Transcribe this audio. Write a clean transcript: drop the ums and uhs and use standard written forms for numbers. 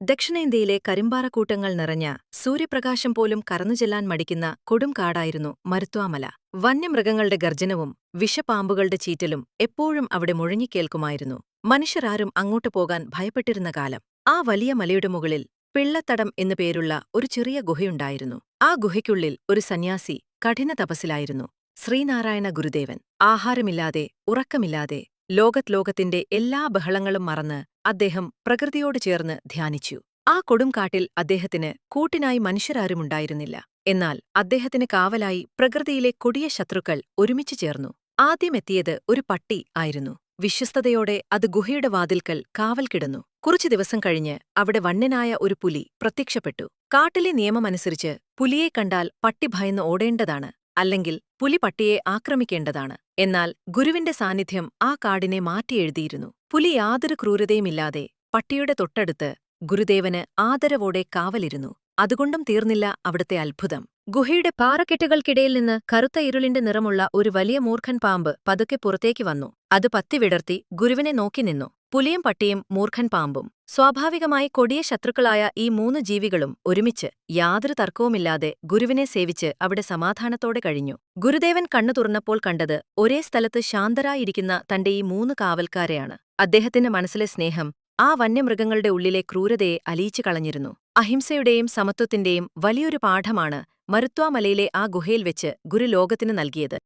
ദക്ഷിണേന്ത്യയിലെ കരിമ്പാറക്കൂട്ടങ്ങൾ നിറഞ്ഞ സൂര്യപ്രകാശം പോലും കടന്നുചെല്ലാൻ മടിക്കുന്ന കൊടുംകാടായിരുന്നു മരുത്വാമല. വന്യമൃഗങ്ങളുടെ ഗർജനവും വിഷപ്പാമ്പുകളുടെ ചീറ്റലും എപ്പോഴും അവിടെ മുഴങ്ങിക്കേൾക്കുമായിരുന്നു. മനുഷ്യരാരും അങ്ങോട്ടു പോകാൻ ഭയപ്പെട്ടിരുന്ന കാലം. ആ വലിയ മലയുടെ മുകളിൽ പിള്ളത്തടം എന്നു പേരുള്ള ഒരു ചെറിയ ഗുഹയുണ്ടായിരുന്നു. ആ ഗുഹയ്ക്കുള്ളിൽ ഒരു സന്യാസി കഠിന തപസ്സിലായിരുന്നു. ശ്രീനാരായണ ഗുരുദേവൻ. ആഹാരമില്ലാതെ, ഉറക്കമില്ലാതെ, ലോകത്തിന്റെ എല്ലാ ബഹളങ്ങളും മറന്ന് അദ്ദേഹം പ്രകൃതിയോട് ചേർന്ന് ധ്യാനിച്ചു. ആ കൊടുംകാട്ടിൽ അദ്ദേഹത്തിന് കൂട്ടിനായി മനുഷ്യരാരുമുണ്ടായിരുന്നില്ല. എന്നാൽ അദ്ദേഹത്തിന് കാവലായി പ്രകൃതിയിലെ കൊടിയ ശത്രുക്കൾ ഒരുമിച്ചു ചേർന്നു. ആദ്യമെത്തിയത് ഒരു പട്ടി ആയിരുന്നു. വിശ്വസ്തയോടെ അത് ഗുഹയുടെ വാതിൽക്കൽ കാവൽ കിടന്നു. കുറച്ചു ദിവസം കഴിഞ്ഞ് അവിടെ വന്യനായ ഒരു പുലി പ്രത്യക്ഷപ്പെട്ടു. കാട്ടിലെ നിയമമനുസരിച്ച് പുലിയെ കണ്ടാൽ പട്ടി ഭയന്ന് ഓടേണ്ടതാണ്, അല്ലെങ്കിൽ പുലി പട്ടിയെ ആക്രമിക്കേണ്ടതാണ്. എന്നാൽ ഗുരുവിന്റെ സാന്നിധ്യം ആ കാടിനെ മാറ്റിയെഴുതിയിരുന്നു. പുലി യാതൊരു ക്രൂരതയുമില്ലാതെ പട്ടിയുടെ തൊട്ടടുത്ത് ഗുരുദേവന് ആദരവോടെ കാവലിരുന്നു. അതുകൊണ്ടും തീർന്നില്ല അവിടുത്തെ അത്ഭുതം. ഗുഹയുടെ പാറക്കെട്ടുകൾക്കിടയിൽ നിന്ന് കറുത്ത ഇരുളിന്റെ നിറമുള്ള ഒരു വലിയ മൂർഖൻ പാമ്പ് പതുക്കെ പുറത്തേക്ക് വന്നു. അത് പത്തി വിടർത്തി ഗുരുവിനെ നോക്കി നിന്നു. പുലിയും പട്ടിയും മൂർഖൻ പാമ്പും. സ്വാഭാവികമായി കൊടിയ ശത്രുക്കളായ ഈ മൂന്ന് ജീവികളും ഒരുമിച്ച് യാതൊരു തർക്കവുമില്ലാതെ ഗുരുവിനെ സേവിച്ച് അവിടെ സമാധാനത്തോടെ കഴിഞ്ഞു. ഗുരുദേവൻ കണ്ണു തുറന്നപ്പോൾ കണ്ടത് ഒരേ സ്ഥലത്ത് ശാന്തരായിരിക്കുന്ന തന്റെ ഈ മൂന്ന് കാവൽക്കാരെയാണ്. അദ്ദേഹത്തിന്റെ മനസ്സിലെ സ്നേഹം ആ വന്യമൃഗങ്ങളുടെ ഉള്ളിലെ ക്രൂരതയെ അലിയിച്ചു കളഞ്ഞിരുന്നു. അഹിംസയുടെയും സമത്വത്തിന്റെയും വലിയൊരു പാഠമാണ് മരുത്വാമലയിലെ ആ ഗുഹയിൽ വെച്ച് ഗുരു ലോകത്തിന് നൽകിയത്.